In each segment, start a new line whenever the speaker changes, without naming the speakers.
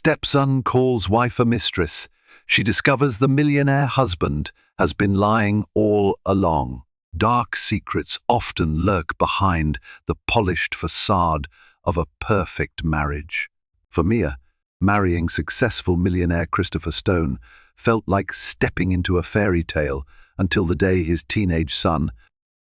Stepson calls wife a mistress. She discovers the millionaire husband has been lying all along. Dark secrets often lurk behind the polished facade of a perfect marriage. For Mia, marrying successful millionaire Christopher Stone felt like stepping into a fairy tale until the day his teenage son,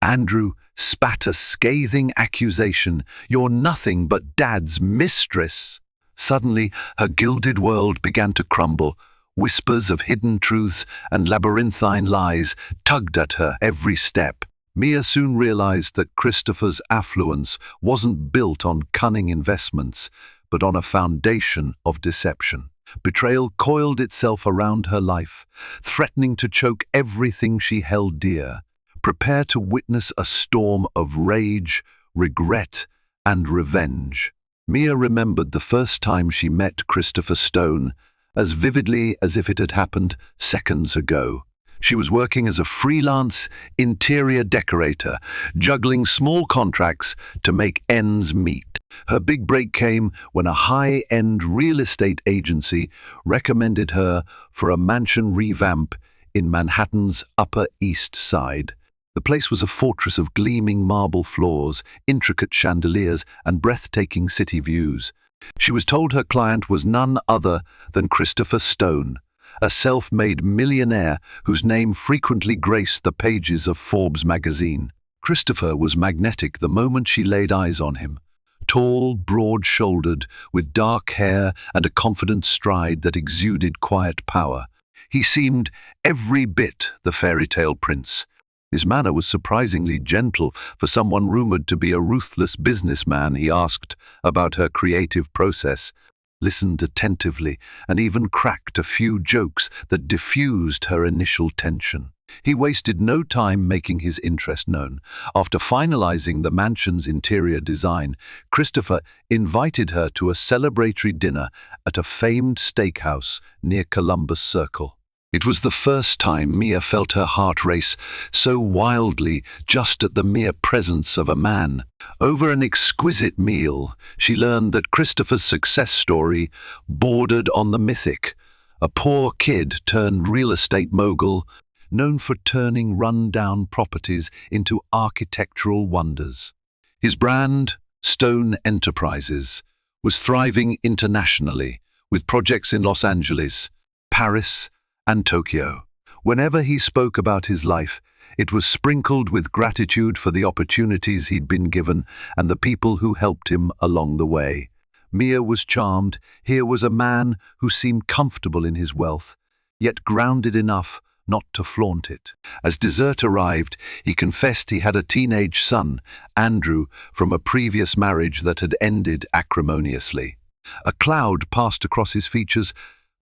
Andrew, spat a scathing accusation, "You're nothing but Dad's mistress." Suddenly, her gilded world began to crumble. Whispers of hidden truths and labyrinthine lies tugged at her every step. Mia soon realized that Christopher's affluence wasn't built on cunning investments, but on a foundation of deception. Betrayal coiled itself around her life, threatening to choke everything she held dear. Prepare to witness a storm of rage, regret, and revenge. Mia remembered the first time she met Christopher Stone as vividly as if it had happened seconds ago. She was working as a freelance interior decorator, juggling small contracts to make ends meet. Her big break came when a high-end real estate agency recommended her for a mansion revamp in Manhattan's Upper East Side. The place was a fortress of gleaming marble floors, intricate chandeliers, and breathtaking city views. She was told her client was none other than Christopher Stone, a self-made millionaire whose name frequently graced the pages of Forbes magazine. Christopher was magnetic the moment she laid eyes on him. Tall, broad-shouldered, with dark hair and a confident stride that exuded quiet power. He seemed every bit the fairy tale prince. His manner was surprisingly gentle for someone rumored to be a ruthless businessman. He asked about her creative process, listened attentively, and even cracked a few jokes that diffused her initial tension. He wasted no time making his interest known. After finalizing the mansion's interior design, Christopher invited her to a celebratory dinner at a famed steakhouse near Columbus Circle. It was the first time Mia felt her heart race so wildly just at the mere presence of a man. Over an exquisite meal, she learned that Christopher's success story bordered on the mythic. A poor kid turned real estate mogul, known for turning run-down properties into architectural wonders. His brand, Stone Enterprises, was thriving internationally, with projects in Los Angeles, Paris, and Tokyo. Whenever he spoke about his life, it was sprinkled with gratitude for the opportunities he'd been given and the people who helped him along the way. Mia was charmed. Here was a man who seemed comfortable in his wealth, yet grounded enough not to flaunt it. As dessert arrived, he confessed he had a teenage son, Andrew, from a previous marriage that had ended acrimoniously. A cloud passed across his features,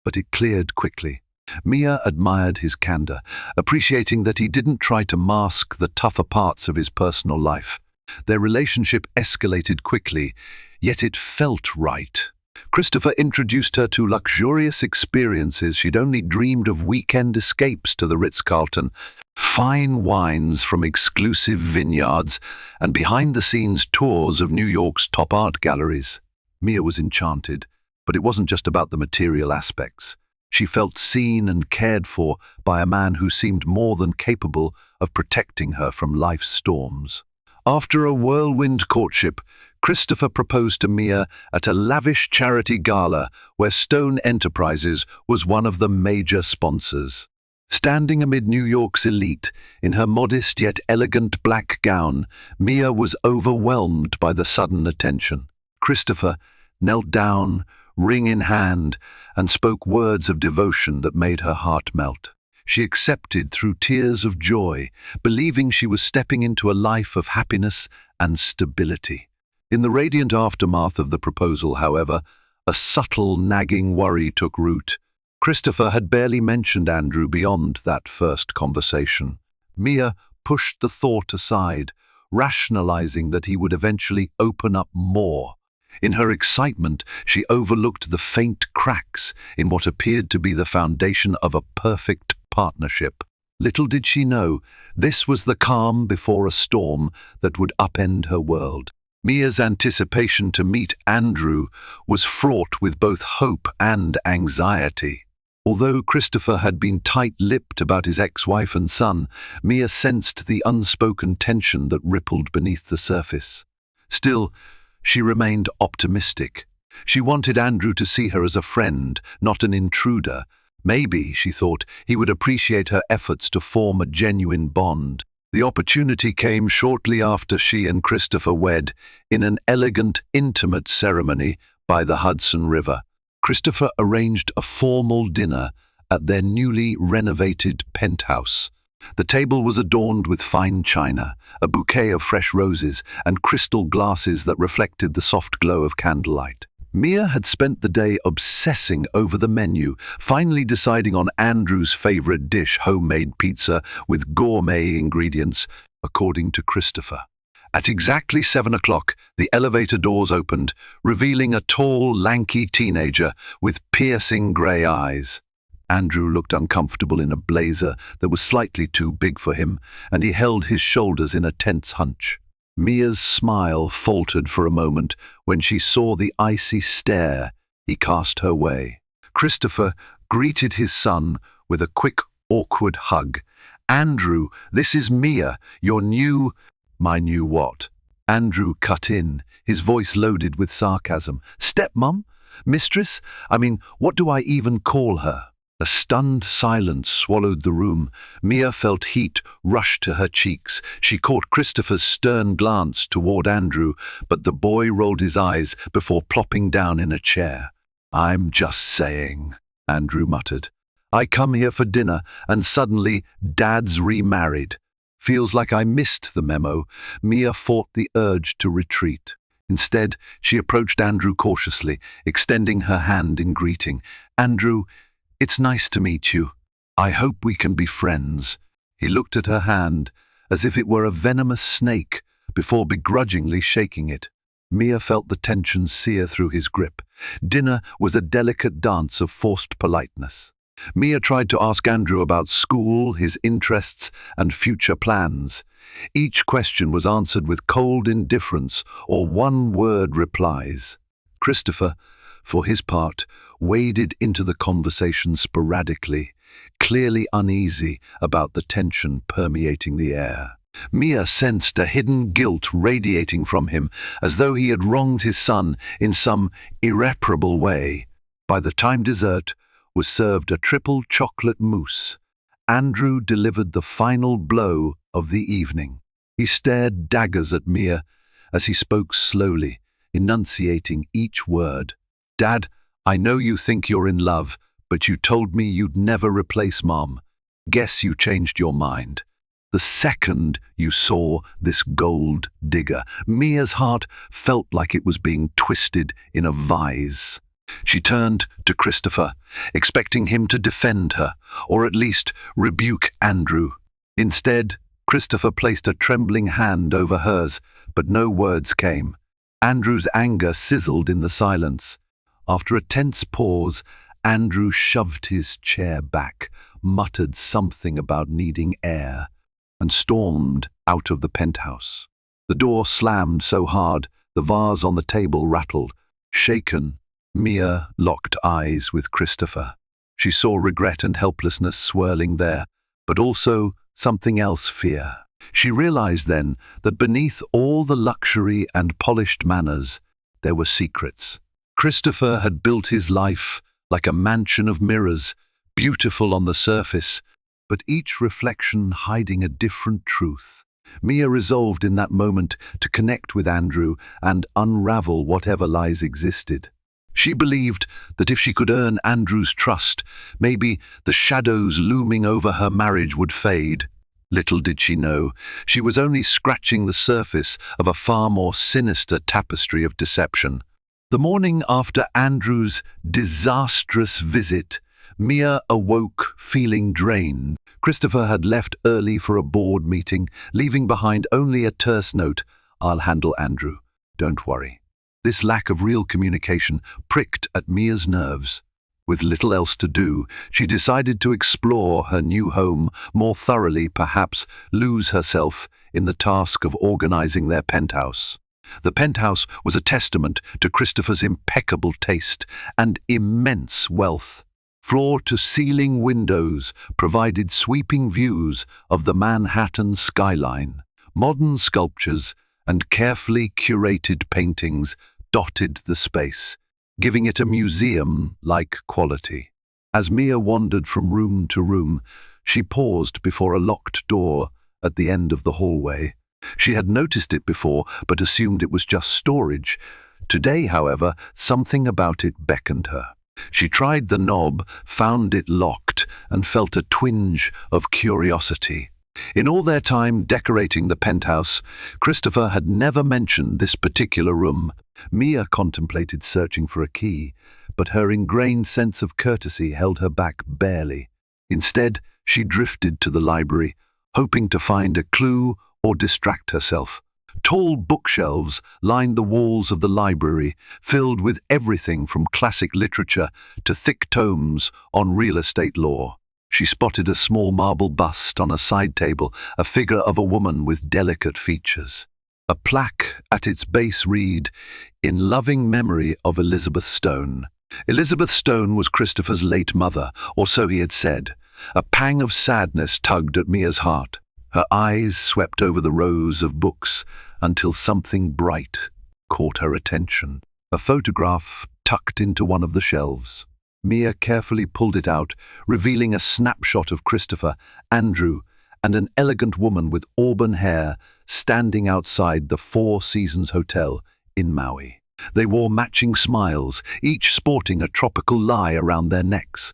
but it cleared quickly. Mia admired his candor, appreciating that he didn't try to mask the tougher parts of his personal life. Their relationship escalated quickly, yet it felt right. Christopher introduced her to luxurious experiences. She'd only dreamed of weekend escapes to the Ritz-Carlton, fine wines from exclusive vineyards, and behind-the-scenes tours of New York's top art galleries. Mia was enchanted, but it wasn't just about the material aspects. She felt seen and cared for by a man who seemed more than capable of protecting her from life's storms. After a whirlwind courtship, Christopher proposed to Mia at a lavish charity gala where Stone Enterprises was one of the major sponsors. Standing amid New York's elite, in her modest yet elegant black gown, Mia was overwhelmed by the sudden attention. Christopher knelt down, ring in hand, and spoke words of devotion that made her heart melt. She accepted through tears of joy, believing she was stepping into a life of happiness and stability. In the radiant aftermath of the proposal, however, a subtle nagging worry took root. Christopher had barely mentioned Andrew beyond that first conversation. Mia pushed the thought aside, rationalizing that he would eventually open up more. In her excitement, she overlooked the faint cracks in what appeared to be the foundation of a perfect partnership. Little did she know, this was the calm before a storm that would upend her world. Mia's anticipation to meet Andrew was fraught with both hope and anxiety. Although Christopher had been tight-lipped about his ex-wife and son, Mia sensed the unspoken tension that rippled beneath the surface. Still, she remained optimistic. She wanted Andrew to see her as a friend, not an intruder. Maybe, she thought, he would appreciate her efforts to form a genuine bond. The opportunity came shortly after she and Christopher wed in an elegant, intimate ceremony by the Hudson River. Christopher arranged a formal dinner at their newly renovated penthouse. The table was adorned with fine china, a bouquet of fresh roses, and crystal glasses that reflected the soft glow of candlelight. Mia had spent the day obsessing over the menu, finally deciding on Andrew's favorite dish, homemade pizza with gourmet ingredients, according to Christopher. At exactly 7 o'clock, the elevator doors opened, revealing a tall, lanky teenager with piercing grey eyes. Andrew looked uncomfortable in a blazer that was slightly too big for him, and he held his shoulders in a tense hunch. Mia's smile faltered for a moment when she saw the icy stare he cast her way. Christopher greeted his son with a quick, awkward hug. "Andrew, this is Mia, your new—" "My new what?" Andrew cut in, his voice loaded with sarcasm. "Stepmom? Mistress? I mean, what do I even call her?" A stunned silence swallowed the room. Mia felt heat rush to her cheeks. She caught Christopher's stern glance toward Andrew, but the boy rolled his eyes before plopping down in a chair. "I'm just saying," Andrew muttered. "I come here for dinner, and suddenly Dad's remarried. Feels like I missed the memo." Mia fought the urge to retreat. Instead, she approached Andrew cautiously, extending her hand in greeting. "Andrew, it's nice to meet you. I hope we can be friends." He looked at her hand, as if it were a venomous snake, before begrudgingly shaking it. Mia felt the tension sear through his grip. Dinner was a delicate dance of forced politeness. Mia tried to ask Andrew about school, his interests, and future plans. Each question was answered with cold indifference or one-word replies. Christopher, for his part, waded into the conversation sporadically, clearly uneasy about the tension permeating the air. Mia sensed a hidden guilt radiating from him, as though he had wronged his son in some irreparable way. By the time dessert was served, a triple chocolate mousse, Andrew delivered the final blow of the evening. He stared daggers at Mia as he spoke slowly, enunciating each word. "Dad, I know you think you're in love, but you told me you'd never replace Mom. Guess you changed your mind the second you saw this gold digger." Mia's heart felt like it was being twisted in a vise. She turned to Christopher, expecting him to defend her, or at least rebuke Andrew. Instead, Christopher placed a trembling hand over hers, but no words came. Andrew's anger sizzled in the silence. After a tense pause, Andrew shoved his chair back, muttered something about needing air, and stormed out of the penthouse. The door slammed so hard, the vase on the table rattled. Shaken, Mia locked eyes with Christopher. She saw regret and helplessness swirling there, but also something else, fear. She realized then that beneath all the luxury and polished manners, there were secrets. Christopher had built his life like a mansion of mirrors, beautiful on the surface, but each reflection hiding a different truth. Mia resolved in that moment to connect with Andrew and unravel whatever lies existed. She believed that if she could earn Andrew's trust, maybe the shadows looming over her marriage would fade. Little did she know, she was only scratching the surface of a far more sinister tapestry of deception. The morning after Andrew's disastrous visit, Mia awoke feeling drained. Christopher had left early for a board meeting, leaving behind only a terse note, "I'll handle Andrew, don't worry." This lack of real communication pricked at Mia's nerves. With little else to do, she decided to explore her new home more thoroughly, perhaps lose herself in the task of organizing their penthouse. The penthouse was a testament to Christopher's impeccable taste and immense wealth. Floor-to-ceiling windows provided sweeping views of the Manhattan skyline. Modern sculptures and carefully curated paintings dotted the space, giving it a museum-like quality. As Mia wandered from room to room, she paused before a locked door at the end of the hallway. She had noticed it before, but assumed it was just storage. Today, however, something about it beckoned her. She tried the knob, found it locked, and felt a twinge of curiosity. In all their time decorating the penthouse, Christopher had never mentioned this particular room. Mia contemplated searching for a key, but her ingrained sense of courtesy held her back barely. Instead, she drifted to the library, hoping to find a clue or distract herself. Tall bookshelves lined the walls of the library, filled with everything from classic literature to thick tomes on real estate law. She spotted a small marble bust on a side table, a figure of a woman with delicate features. A plaque at its base read, "In loving memory of Elizabeth Stone." Elizabeth Stone was Christopher's late mother, or so he had said. A pang of sadness tugged at Mia's heart. Her eyes swept over the rows of books until something bright caught her attention. A photograph tucked into one of the shelves. Mia carefully pulled it out, revealing a snapshot of Christopher, Andrew, and an elegant woman with auburn hair standing outside the Four Seasons Hotel in Maui. They wore matching smiles, each sporting a tropical lie around their necks.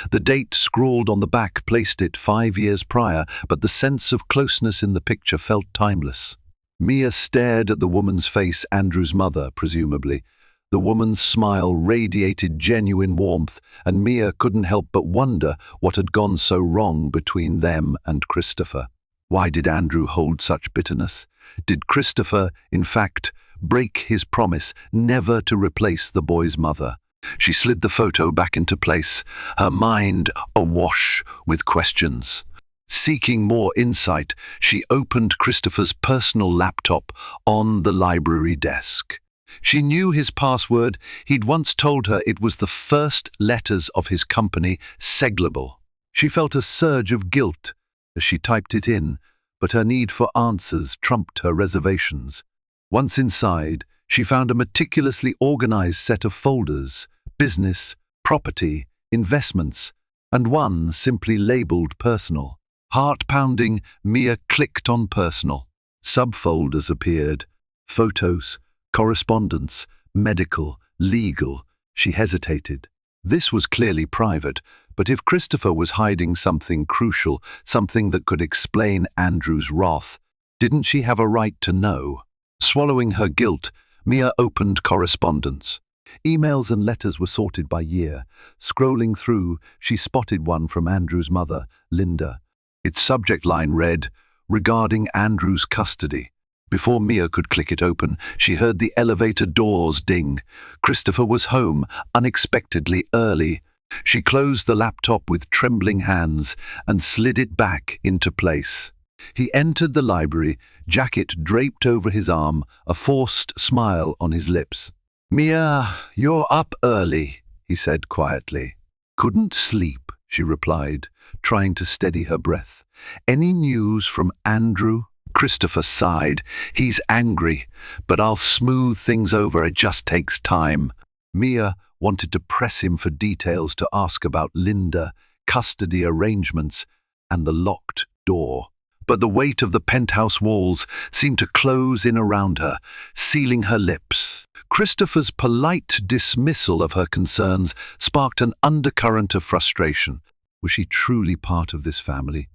The date scrawled on the back placed it 5 years prior, but the sense of closeness in the picture felt timeless. Mia stared at the woman's face, Andrew's mother, presumably. The woman's smile radiated genuine warmth, and Mia couldn't help but wonder what had gone so wrong between them and Christopher. Why did Andrew hold such bitterness? Did Christopher, in fact, break his promise never to replace the boy's mother? She slid the photo back into place, her mind awash with questions. Seeking more insight, she opened Christopher's personal laptop on the library desk. She knew his password. He'd once told her it was the first letters of his company, Seglable. She felt a surge of guilt as she typed it in, but her need for answers trumped her reservations. Once inside, she found a meticulously organized set of folders: business, property, investments, and one simply labeled personal. Heart-pounding, Mia clicked on personal. Subfolders appeared: photos, correspondence, medical, legal. She hesitated. This was clearly private, but if Christopher was hiding something crucial, something that could explain Andrew's wrath, didn't she have a right to know? Swallowing her guilt, Mia opened correspondence. Emails and letters were sorted by year. Scrolling through, she spotted one from Andrew's mother, Linda. Its subject line read, "Regarding Andrew's custody." Before Mia could click it open, she heard the elevator doors ding. Christopher was home, unexpectedly early. She closed the laptop with trembling hands and slid it back into place. He entered the library, jacket draped over his arm, a forced smile on his lips. "Mia, you're up early," he said quietly. "Couldn't sleep," she replied, trying to steady her breath. "Any news from Andrew?" Christopher sighed. "He's angry, but I'll smooth things over. It just takes time." Mia wanted to press him for details, to ask about Linda, custody arrangements, and the locked door. But the weight of the penthouse walls seemed to close in around her, sealing her lips. Christopher's polite dismissal of her concerns sparked an undercurrent of frustration. Was she truly part of this family,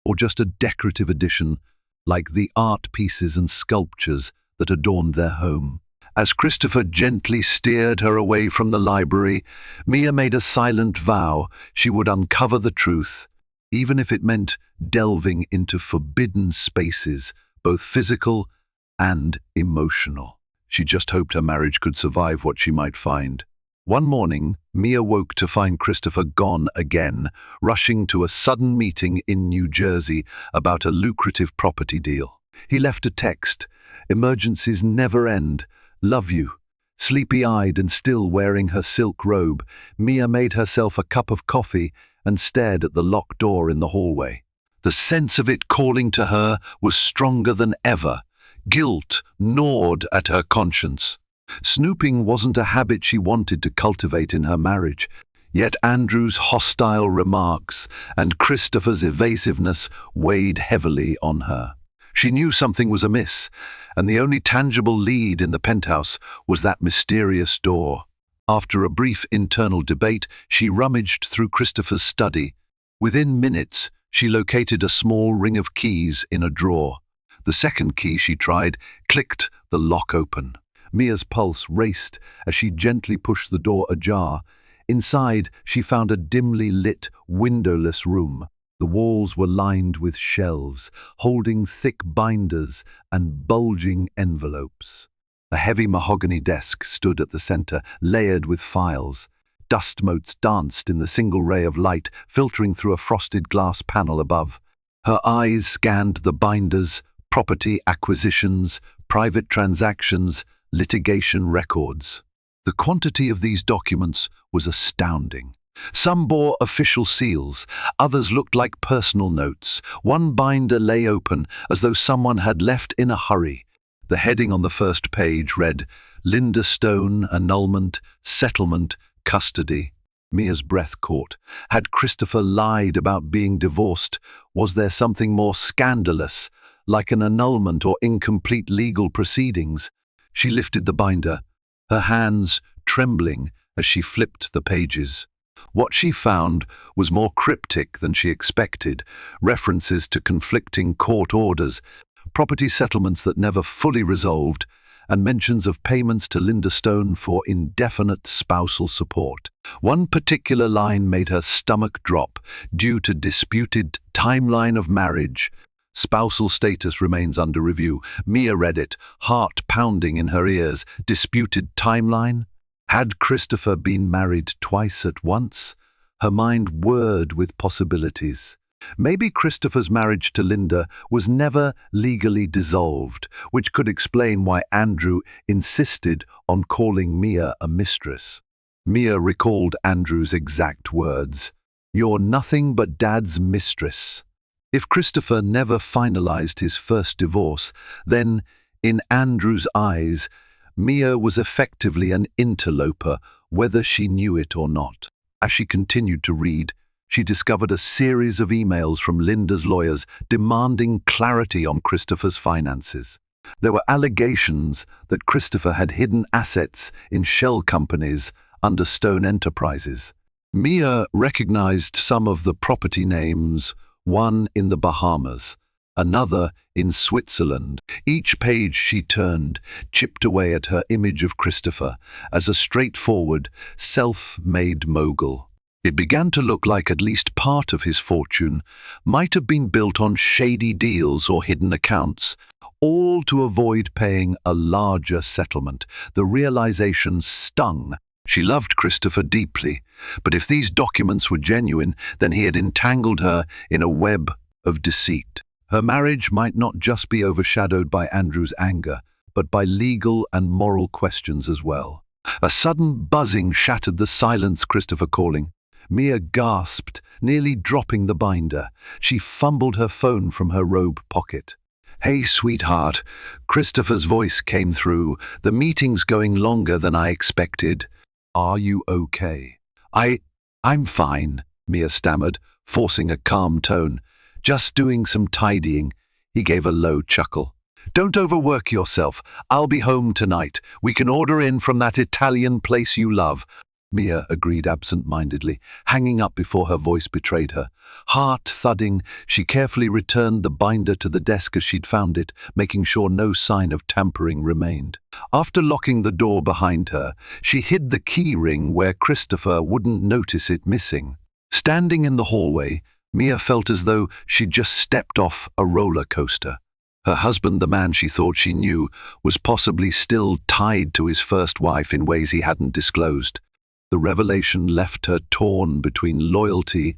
or just a decorative addition, like the art pieces and sculptures that adorned their home? As Christopher gently steered her away from the library, Mia made a silent vow she would uncover the truth, even if it meant delving into forbidden spaces, both physical and emotional. She just hoped her marriage could survive what she might find. One morning, Mia woke to find Christopher gone again, rushing to a sudden meeting in New Jersey about a lucrative property deal. He left a text. Emergencies never end. Love you. Sleepy-eyed and still wearing her silk robe, Mia made herself a cup of coffee and stared at the locked door in the hallway. The sense of it calling to her was stronger than ever. Guilt gnawed at her conscience. Snooping wasn't a habit she wanted to cultivate in her marriage, yet Andrew's hostile remarks and Christopher's evasiveness weighed heavily on her. She knew something was amiss, and the only tangible lead in the penthouse was that mysterious door. After a brief internal debate, she rummaged through Christopher's study. Within minutes, she located a small ring of keys in a drawer. The second key she tried clicked the lock open. Mia's pulse raced as she gently pushed the door ajar. Inside, she found a dimly lit, windowless room. The walls were lined with shelves, holding thick binders and bulging envelopes. A heavy mahogany desk stood at the center, layered with files. Dust motes danced in the single ray of light, filtering through a frosted glass panel above. Her eyes scanned the binders, property acquisitions, private transactions, litigation records. The quantity of these documents was astounding. Some bore official seals, others looked like personal notes. One binder lay open, as though someone had left in a hurry. The heading on the first page read, "Linda Stone, annulment, settlement, custody." Mia's breath caught. Had Christopher lied about being divorced? Was there something more scandalous, like an annulment or incomplete legal proceedings? She lifted the binder, her hands trembling as she flipped the pages. What she found was more cryptic than she expected, references to conflicting court orders, property settlements that never fully resolved, and mentions of payments to Linda Stone for indefinite spousal support. One particular line made her stomach drop, due to disputed timeline of marriage. Spousal status remains under review. Mia read it, heart pounding in her ears. Disputed timeline? Had Christopher been married twice at once? Her mind whirred with possibilities. Maybe Christopher's marriage to Linda was never legally dissolved, which could explain why Andrew insisted on calling Mia a mistress. Mia recalled Andrew's exact words, "You're nothing but Dad's mistress." If Christopher never finalized his first divorce, then, in Andrew's eyes, Mia was effectively an interloper, whether she knew it or not. As she continued to read, she discovered a series of emails from Linda's lawyers demanding clarity on Christopher's finances. There were allegations that Christopher had hidden assets in shell companies under Stone Enterprises. Mia recognized some of the property names, one in the Bahamas, another in Switzerland. Each page she turned chipped away at her image of Christopher as a straightforward, self-made mogul. It began to look like at least part of his fortune might have been built on shady deals or hidden accounts, all to avoid paying a larger settlement. The realization stung. She loved Christopher deeply, but if these documents were genuine, then he had entangled her in a web of deceit. Her marriage might not just be overshadowed by Andrew's anger, but by legal and moral questions as well. A sudden buzzing shattered the silence, Christopher calling. Mia gasped, nearly dropping the binder. She fumbled her phone from her robe pocket. "Hey, sweetheart," Christopher's voice came through. "The meeting's going longer than I expected. Are you okay?" I'm fine," Mia stammered, forcing a calm tone. "Just doing some tidying." He gave a low chuckle. "Don't overwork yourself. I'll be home tonight. We can order in from that Italian place you love." Mia agreed absent-mindedly, hanging up before her voice betrayed her. Heart thudding, she carefully returned the binder to the desk as she'd found it, making sure no sign of tampering remained. After locking the door behind her, she hid the key ring where Christopher wouldn't notice it missing. Standing in the hallway, Mia felt as though she'd just stepped off a roller coaster. Her husband, the man she thought she knew, was possibly still tied to his first wife in ways he hadn't disclosed. The revelation left her torn between loyalty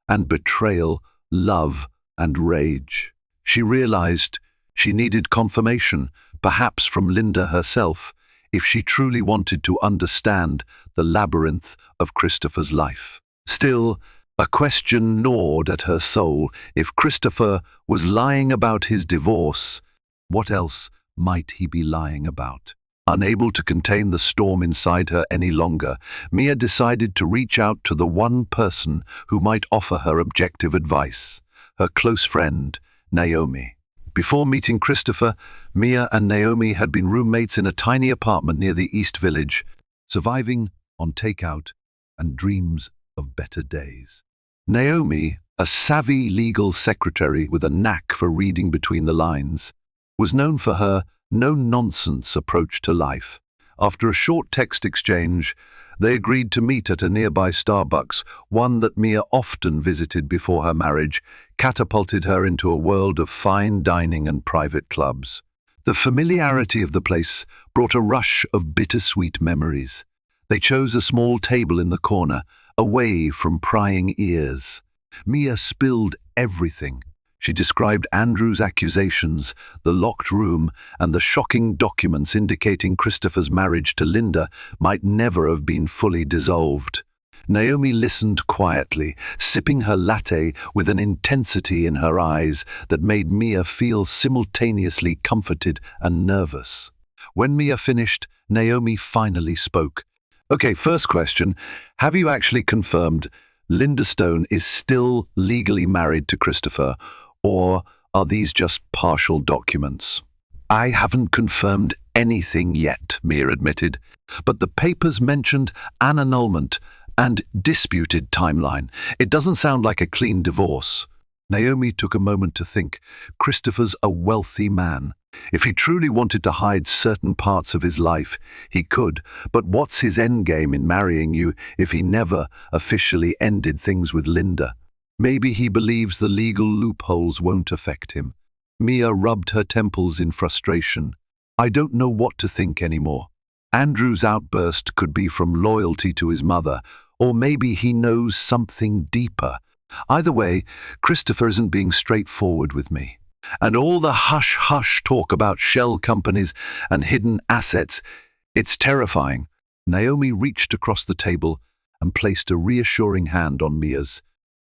and betrayal, love and rage. She realized She needed confirmation, perhaps from Linda herself, if she truly wanted to understand the labyrinth of Christopher's life. Still, a question gnawed at her soul. If Christopher was lying about his divorce, what else might he be lying about? Unable to contain the storm inside her any longer, Mia decided to reach out to the one person who might offer her objective advice, her close friend, Naomi. Before meeting Christopher, Mia and Naomi had been roommates in a tiny apartment near the East Village, surviving on takeout and dreams of better days. Naomi, a savvy legal secretary with a knack for reading between the lines, was known for her no-nonsense approach to life. After a short text exchange, they agreed to meet at a nearby Starbucks, one that Mia often visited before her marriage, catapulted her into a world of fine dining and private clubs. The familiarity of the place brought a rush of bittersweet memories. They chose a small table in the corner, away from prying ears. Mia spilled everything. She described Andrew's accusations, the locked room, and the shocking documents indicating Christopher's marriage to Linda might never have been fully dissolved. Naomi listened quietly, sipping her latte with an intensity in her eyes that made Mia feel simultaneously comforted and nervous. When Mia finished, Naomi finally spoke. "Okay, first question. Have you actually confirmed Linda Stone is still legally married to Christopher, or are these just partial documents?" "I haven't confirmed anything yet," Mia admitted, "but the papers mentioned an annulment and disputed timeline. It doesn't sound like a clean divorce." Naomi took a moment to think. Christopher's a wealthy man. If he truly wanted to hide certain parts of his life, he could, but what's his endgame in marrying you if he never officially ended things with Linda? Maybe he believes the legal loopholes won't affect him. Mia rubbed her temples in frustration. "I don't know what to think anymore. Andrew's outburst could be from loyalty to his mother, or maybe he knows something deeper. Either way, Christopher isn't being straightforward with me. And all the hush-hush talk about shell companies and hidden assets, it's terrifying." Naomi reached across the table and placed a reassuring hand on Mia's.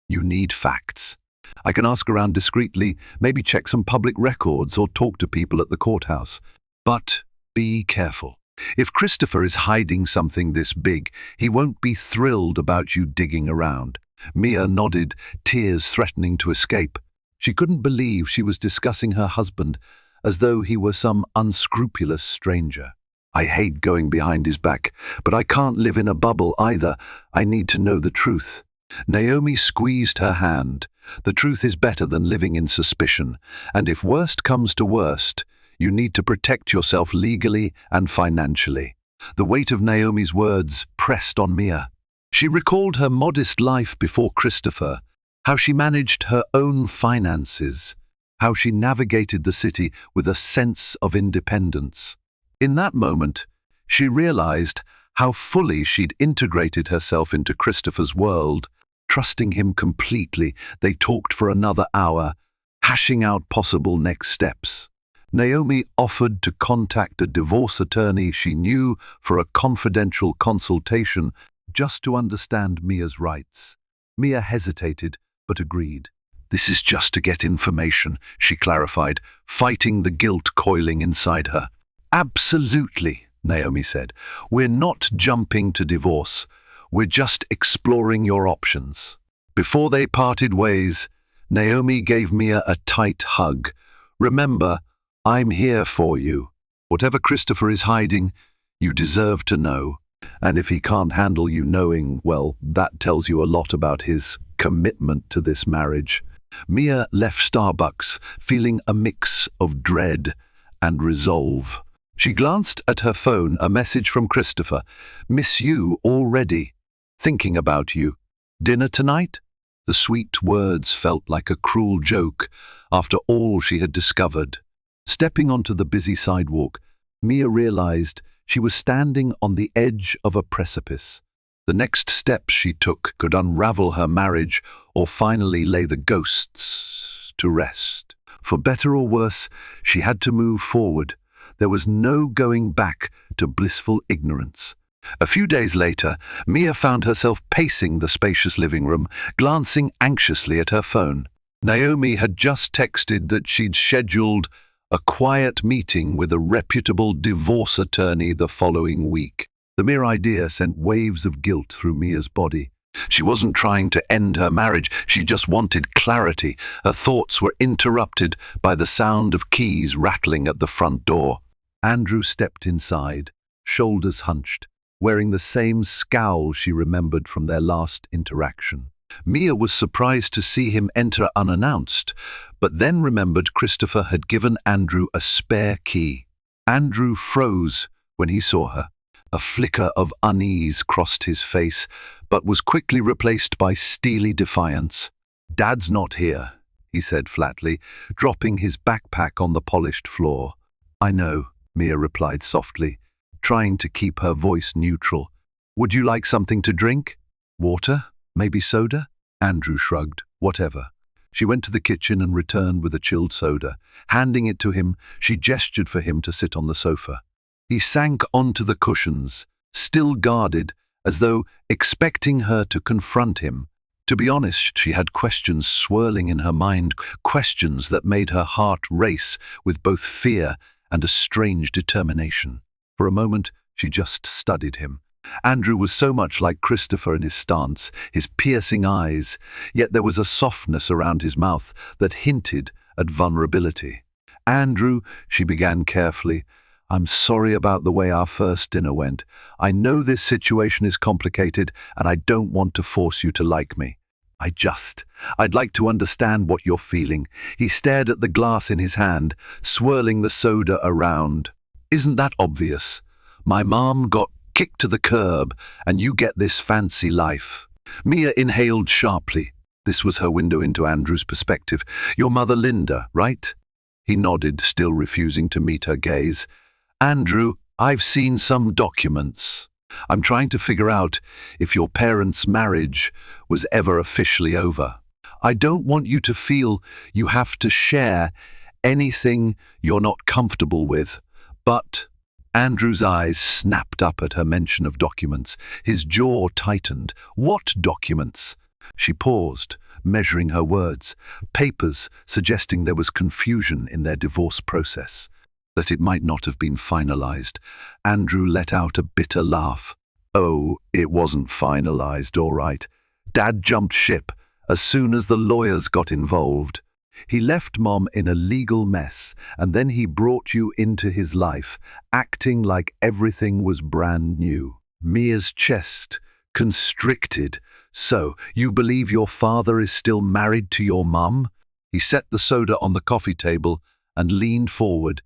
"You need facts. I can ask around discreetly, maybe check some public records or talk to people at the courthouse. But be careful. If Christopher is hiding something this big, he won't be thrilled about you digging around." Mia nodded, tears threatening to escape. She couldn't believe she was discussing her husband as though he were some unscrupulous stranger. "I hate going behind his back, but I can't live in a bubble either. I need to know the truth." Naomi squeezed her hand. "The truth is better than living in suspicion, and if worst comes to worst, you need to protect yourself legally and financially." The weight of Naomi's words pressed on Mia. She recalled her modest life before Christopher, how she managed her own finances, how she navigated the city with a sense of independence. In that moment, she realized how fully she'd integrated herself into Christopher's world. Trusting him completely, they talked for another hour, hashing out possible next steps. Naomi offered to contact a divorce attorney she knew for a confidential consultation just to understand Mia's rights. Mia hesitated, but agreed. "This is just to get information," she clarified, fighting the guilt coiling inside her. "Absolutely," Naomi said. "We're not jumping to divorce. We're just exploring your options." Before they parted ways, Naomi gave Mia a tight hug. "Remember, I'm here for you. Whatever Christopher is hiding, you deserve to know. And if he can't handle you knowing, well, that tells you a lot about his commitment to this marriage." Mia left Starbucks, feeling a mix of dread and resolve. She glanced at her phone, a message from Christopher. "Miss you already. Thinking about you. Dinner tonight?" The sweet words felt like a cruel joke after all she had discovered. Stepping onto the busy sidewalk, Mia realized she was standing on the edge of a precipice. The next steps she took could unravel her marriage or finally lay the ghosts to rest. For better or worse, she had to move forward. There was no going back to blissful ignorance. A few days later, Mia found herself pacing the spacious living room, glancing anxiously at her phone. Naomi had just texted that she'd scheduled a quiet meeting with a reputable divorce attorney the following week. The mere idea sent waves of guilt through Mia's body. She wasn't trying to end her marriage, she just wanted clarity. Her thoughts were interrupted by the sound of keys rattling at the front door. Andrew stepped inside, shoulders hunched, wearing the same scowl she remembered from their last interaction. Mia was surprised to see him enter unannounced, but then remembered Christopher had given Andrew a spare key. Andrew froze when he saw her. A flicker of unease crossed his face, but was quickly replaced by steely defiance. "Dad's not here," he said flatly, dropping his backpack on the polished floor. "I know," Mia replied softly, trying to keep her voice neutral. "Would you like something to drink? Water? Maybe soda?" Andrew shrugged. "Whatever." She went to the kitchen and returned with a chilled soda. Handing it to him, she gestured for him to sit on the sofa. He sank onto the cushions, still guarded, as though expecting her to confront him. To be honest, she had questions swirling in her mind, questions that made her heart race with both fear and a strange determination. For a moment, she just studied him. Andrew was so much like Christopher in his stance, his piercing eyes, yet there was a softness around his mouth that hinted at vulnerability. "Andrew," she began carefully, "I'm sorry about the way our first dinner went. I know this situation is complicated, and I don't want to force you to like me. I'd like to understand what you're feeling." He stared at the glass in his hand, swirling the soda around. "Isn't that obvious? My mom got kicked to the curb, and you get this fancy life." Mia inhaled sharply. This was her window into Andrew's perspective. "Your mother Linda, right?" He nodded, still refusing to meet her gaze. "Andrew, I've seen some documents. I'm trying to figure out if your parents' marriage was ever officially over. I don't want you to feel you have to share anything you're not comfortable with, but..." Andrew's eyes snapped up at her mention of documents. His jaw tightened. "What documents?" She paused, measuring her words. Papers suggesting there was confusion in their divorce process, that it might not have been finalized. Andrew let out a bitter laugh. "Oh, it wasn't finalized, all right. Dad jumped ship as soon as the lawyers got involved. He left Mom in a legal mess, and then he brought you into his life, acting like everything was brand new." Mia's chest constricted. "So, you believe your father is still married to your mum?" He set the soda on the coffee table and leaned forward,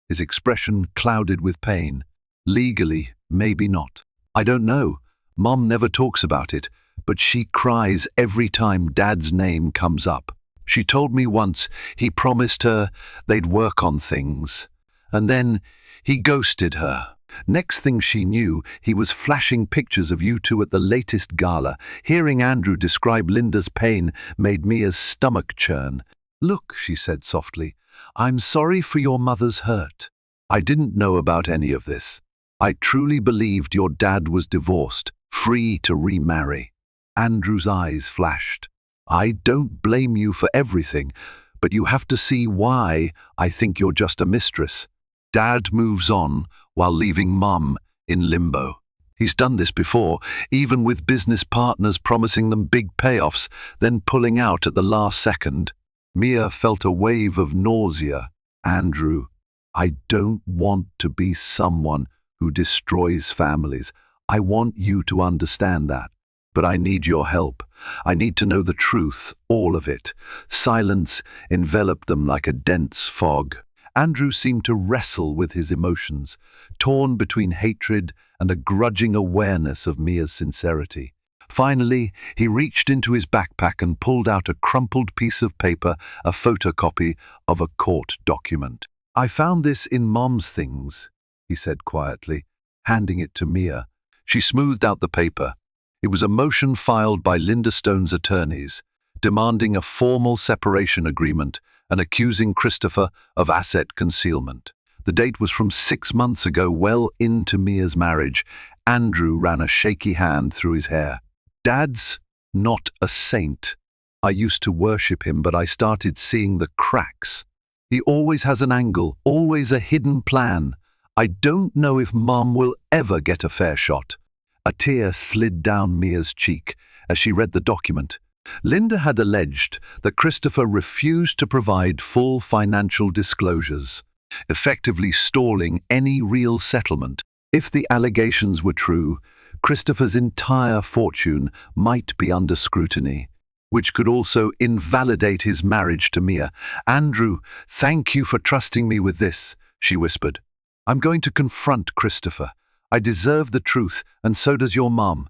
his expression clouded with pain. "Legally, maybe not. I don't know. Mom never talks about it, but she cries every time Dad's name comes up. She told me once he promised her they'd work on things, and then he ghosted her. Next thing she knew, he was flashing pictures of you two at the latest gala. Hearing Andrew describe Linda's pain made Mia's stomach churn. "Look," she said softly, "I'm sorry for your mother's hurt. I didn't know about any of this. I truly believed your dad was divorced, free to remarry." Andrew's eyes flashed. "I don't blame you for everything, but you have to see why I think you're just a mistress." Dad moves on while leaving Mum in limbo. He's done this before, even with business partners promising them big payoffs, then pulling out at the last second. Mia felt a wave of nausea. "Andrew, I don't want to be someone who destroys families. I want you to understand that. But I need your help. I need to know the truth, all of it." Silence enveloped them like a dense fog. Andrew seemed to wrestle with his emotions, torn between hatred and a grudging awareness of Mia's sincerity. Finally, he reached into his backpack and pulled out a crumpled piece of paper, a photocopy of a court document. "I found this in Mom's things," he said quietly, handing it to Mia. She smoothed out the paper. It was a motion filed by Linda Stone's attorneys, demanding a formal separation agreement and accusing Christopher of asset concealment. The date was from 6 months ago, well into Mia's marriage. Andrew ran a shaky hand through his hair. Dad's not a saint. I used to worship him, but I started seeing the cracks. He always has an angle, always a hidden plan. I don't know if Mom will ever get a fair shot. A tear slid down Mia's cheek as she read the document. Linda had alleged that Christopher refused to provide full financial disclosures, effectively stalling any real settlement. If the allegations were true, Christopher's entire fortune might be under scrutiny, which could also invalidate his marriage to Mia. "Andrew, thank you for trusting me with this," she whispered. "I'm going to confront Christopher. I deserve the truth, and so does your mom."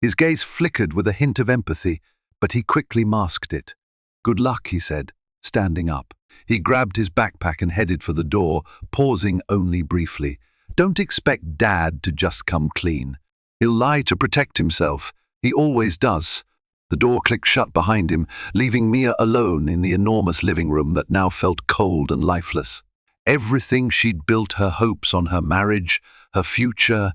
His gaze flickered with a hint of empathy, but he quickly masked it. "Good luck," he said, standing up. He grabbed his backpack and headed for the door, pausing only briefly. "Don't expect Dad to just come clean. He'll lie to protect himself. He always does." The door clicked shut behind him, leaving Mia alone in the enormous living room that now felt cold and lifeless. Everything she'd built her hopes on, her marriage, her future,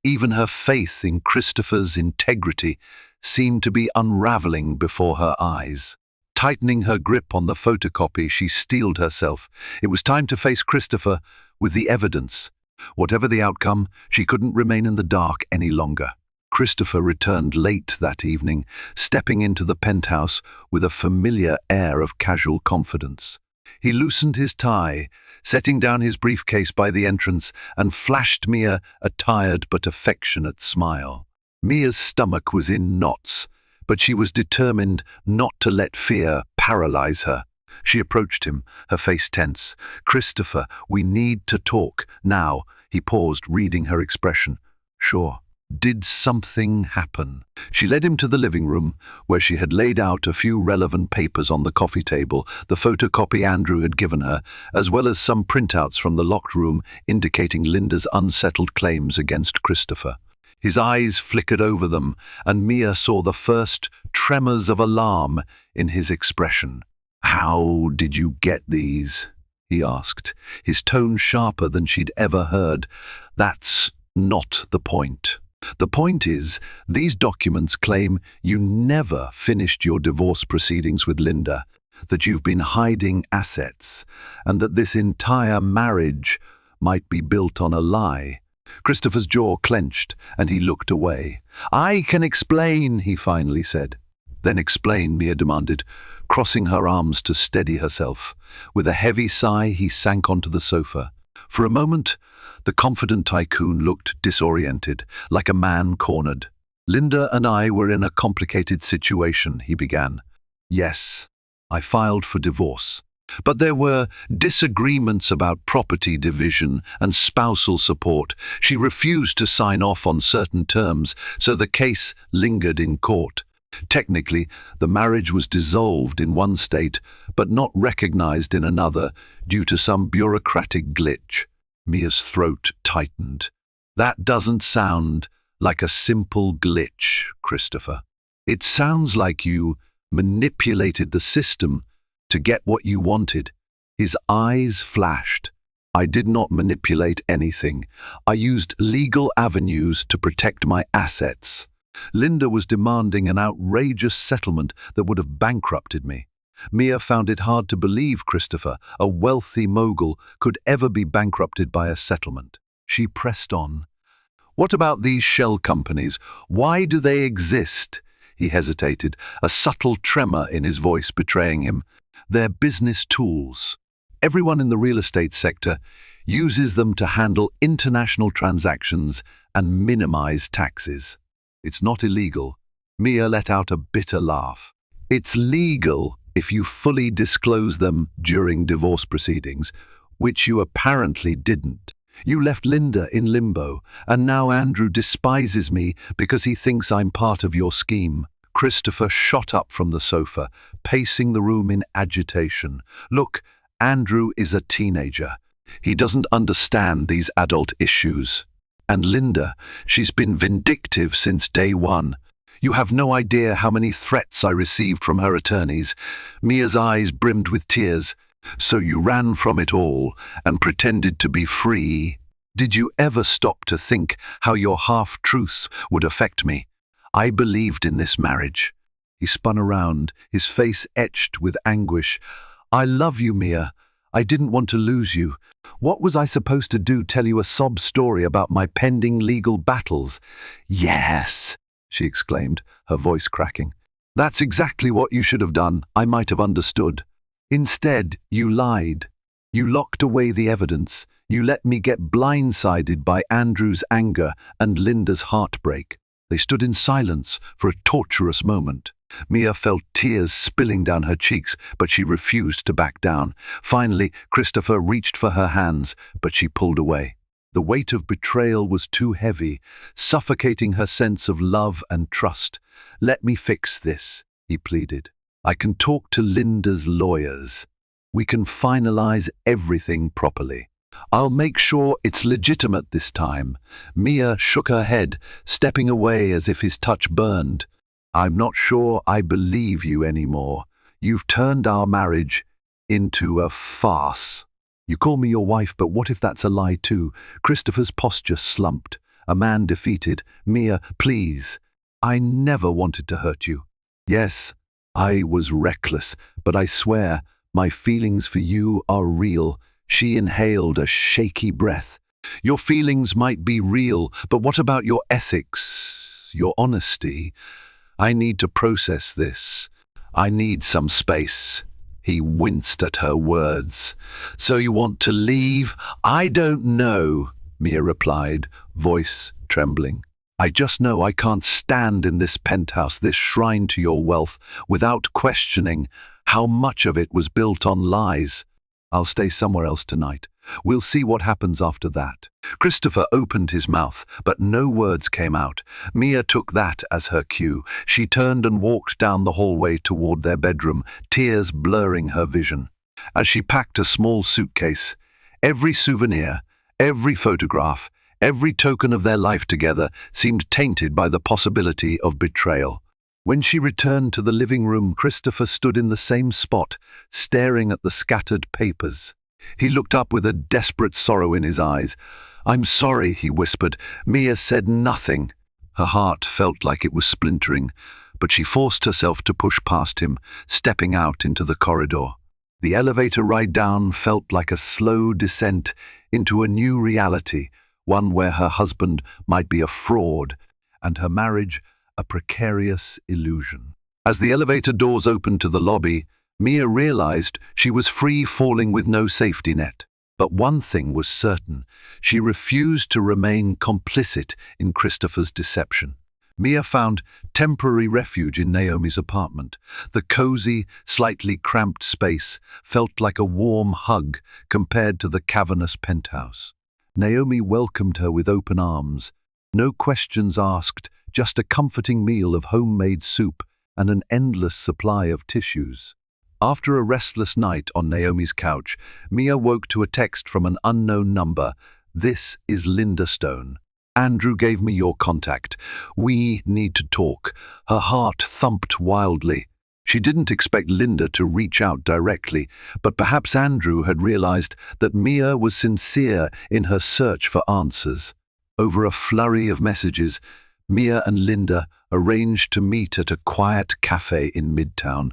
even her faith in Christopher's integrity, seemed to be unraveling before her eyes. Tightening her grip on the photocopy, she steeled herself. It was time to face Christopher with the evidence. Whatever the outcome, she couldn't remain in the dark any longer. Christopher returned late that evening, stepping into the penthouse with a familiar air of casual confidence. He loosened his tie, setting down his briefcase by the entrance, and flashed Mia a tired but affectionate smile. Mia's stomach was in knots, but she was determined not to let fear paralyze her. She approached him, her face tense. "Christopher, we need to talk now." He paused, reading her expression. "Sure. Did something happen?" She led him to the living room, where she had laid out a few relevant papers on the coffee table, the photocopy Andrew had given her, as well as some printouts from the locked room indicating Linda's unsettled claims against Christopher. His eyes flickered over them, and Mia saw the first tremors of alarm in his expression. "How did you get these?" he asked, his tone sharper than she'd ever heard. "That's not the point. The point is, these documents claim you never finished your divorce proceedings with Linda, that you've been hiding assets, and that this entire marriage might be built on a lie." Christopher's jaw clenched, and he looked away. "I can explain," he finally said. "Then explain," Mia demanded, crossing her arms to steady herself. With a heavy sigh, he sank onto the sofa. For a moment, the confident tycoon looked disoriented, like a man cornered. "Linda and I were in a complicated situation," he began. "Yes, I filed for divorce. But there were disagreements about property division and spousal support. She refused to sign off on certain terms, so the case lingered in court. Technically, the marriage was dissolved in one state, but not recognized in another due to some bureaucratic glitch." Mia's throat tightened. "That doesn't sound like a simple glitch, Christopher. It sounds like you manipulated the system to get what you wanted." His eyes flashed. "I did not manipulate anything. I used legal avenues to protect my assets. Linda was demanding an outrageous settlement that would have bankrupted me." Mia found it hard to believe Christopher, a wealthy mogul, could ever be bankrupted by a settlement. She pressed on. "What about these shell companies? Why do they exist?" He hesitated, a subtle tremor in his voice betraying him. "They're business tools. Everyone in the real estate sector uses them to handle international transactions and minimize taxes. It's not illegal." Mia let out a bitter laugh. "It's legal if you fully disclose them during divorce proceedings, which you apparently didn't. You left Linda in limbo, and now Andrew despises me because he thinks I'm part of your scheme." Christopher shot up from the sofa, pacing the room in agitation. "Look, Andrew is a teenager. He doesn't understand these adult issues. And Linda, she's been vindictive since day one. You have no idea how many threats I received from her attorneys." Mia's eyes brimmed with tears. So you ran from it all and pretended to be free? Did you ever stop to think how your half-truths would affect me? I believed in this marriage. He spun around, his face etched with anguish. I love you, Mia. I didn't want to lose you. What was I supposed to do, tell you a sob story about my pending legal battles? Yes, she exclaimed, her voice cracking. That's exactly what you should have done. I might have understood. Instead, you lied. You locked away the evidence. You let me get blindsided by Andrew's anger and Linda's heartbreak. They stood in silence for a torturous moment. Mia felt tears spilling down her cheeks, but she refused to back down. Finally, Christopher reached for her hands, but she pulled away. The weight of betrayal was too heavy, suffocating her sense of love and trust. Let me fix this, he pleaded. I can talk to Linda's lawyers. We can finalize everything properly. I'll make sure it's legitimate this time. Mia shook her head, stepping away as if his touch burned. I'm not sure I believe you anymore. You've turned our marriage into a farce. You call me your wife, but what if that's a lie too? Christopher's posture slumped. A man defeated. Mia, please. I never wanted to hurt you. Yes, I was reckless, but I swear my feelings for you are real. She inhaled a shaky breath. Your feelings might be real, but what about your ethics, your honesty? I need to process this. I need some space. He winced at her words. So you want to leave? I don't know, Mia replied, voice trembling. I just know I can't stand in this penthouse, this shrine to your wealth, without questioning how much of it was built on lies. I'll stay somewhere else tonight. We'll see what happens after that. Christopher opened his mouth, but no words came out. Mia took that as her cue. She turned and walked down the hallway toward their bedroom, tears blurring her vision. As she packed a small suitcase, every souvenir, every photograph, every token of their life together seemed tainted by the possibility of betrayal. When she returned to the living room, Christopher stood in the same spot, staring at the scattered papers. He looked up with a desperate sorrow in his eyes. I'm sorry, he whispered. Mia said nothing. Her heart felt like it was splintering, but she forced herself to push past him, stepping out into the corridor. The elevator ride down felt like a slow descent into a new reality, one where her husband might be a fraud and her marriage a precarious illusion. As the elevator doors opened to the lobby, Mia realized she was free falling with no safety net. But one thing was certain, she refused to remain complicit in Christopher's deception. Mia found temporary refuge in Naomi's apartment. The cozy, slightly cramped space felt like a warm hug compared to the cavernous penthouse. Naomi welcomed her with open arms. No questions asked, just a comforting meal of homemade soup and an endless supply of tissues. After a restless night on Naomi's couch, Mia woke to a text from an unknown number. This is Linda Stone. Andrew gave me your contact. We need to talk. Her heart thumped wildly. She didn't expect Linda to reach out directly, but perhaps Andrew had realized that Mia was sincere in her search for answers. Over a flurry of messages, Mia and Linda arranged to meet at a quiet cafe in Midtown.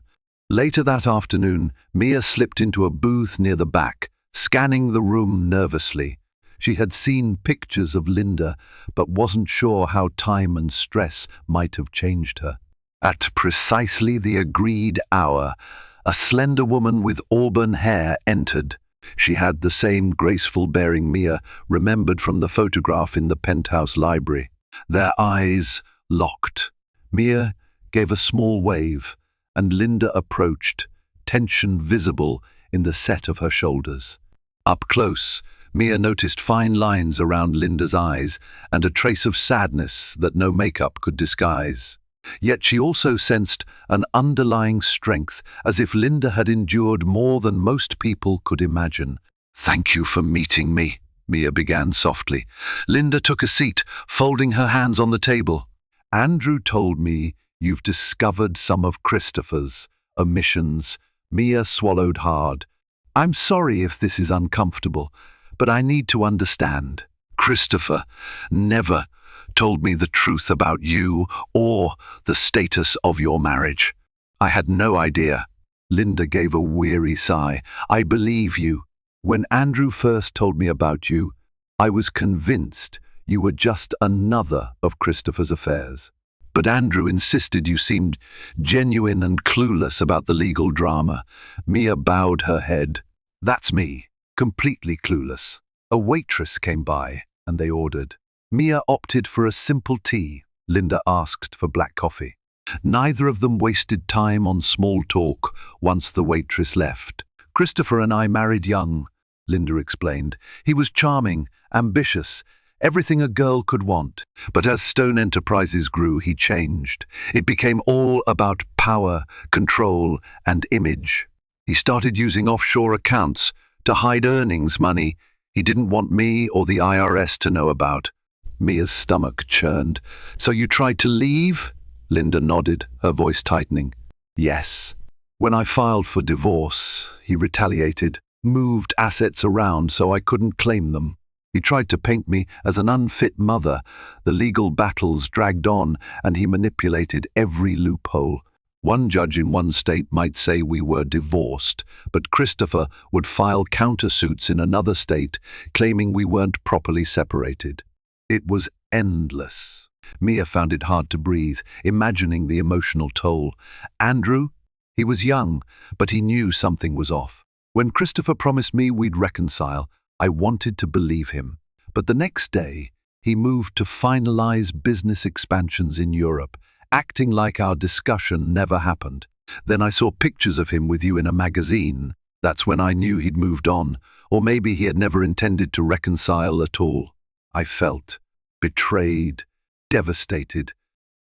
Later that afternoon, Mia slipped into a booth near the back, scanning the room nervously. She had seen pictures of Linda, but wasn't sure how time and stress might have changed her. At precisely the agreed hour, a slender woman with auburn hair entered. She had the same graceful bearing Mia remembered from the photograph in the penthouse library. Their eyes locked. Mia gave a small wave, and Linda approached, tension visible in the set of her shoulders. Up close, Mia noticed fine lines around Linda's eyes and a trace of sadness that no makeup could disguise. Yet she also sensed an underlying strength, as if Linda had endured more than most people could imagine. "Thank you for meeting me," Mia began softly. Linda took a seat, folding her hands on the table. "Andrew told me you've discovered some of Christopher's omissions." Mia swallowed hard. I'm sorry if this is uncomfortable, but I need to understand. Christopher never told me the truth about you or the status of your marriage. I had no idea. Linda gave a weary sigh. I believe you. When Andrew first told me about you, I was convinced you were just another of Christopher's affairs. But Andrew insisted you seemed genuine and clueless about the legal drama. Mia bowed her head. That's me, completely clueless. A waitress came by, and they ordered. Mia opted for a simple tea. Linda asked for black coffee. Neither of them wasted time on small talk once the waitress left. Christopher and I married young, Linda explained. He was charming, ambitious, everything a girl could want. But as Stone Enterprises grew, he changed. It became all about power, control, and image. He started using offshore accounts to hide earnings money he didn't want me or the IRS to know about. Mia's stomach churned. So you tried to leave? Linda nodded, her voice tightening. Yes. When I filed for divorce, he retaliated, moved assets around so I couldn't claim them. He tried to paint me as an unfit mother. The legal battles dragged on, and he manipulated every loophole. One judge in one state might say we were divorced, but Christopher would file countersuits in another state, claiming we weren't properly separated. It was endless. Mia found it hard to breathe, imagining the emotional toll. Andrew? He was young, but he knew something was off. When Christopher promised me we'd reconcile, I wanted to believe him. But the next day, he moved to finalize business expansions in Europe, acting like our discussion never happened. Then I saw pictures of him with you in a magazine. That's when I knew he'd moved on, or maybe he had never intended to reconcile at all. I felt betrayed, devastated.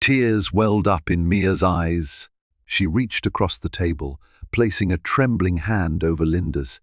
Tears welled up in Mia's eyes. She reached across the table, placing a trembling hand over Linda's.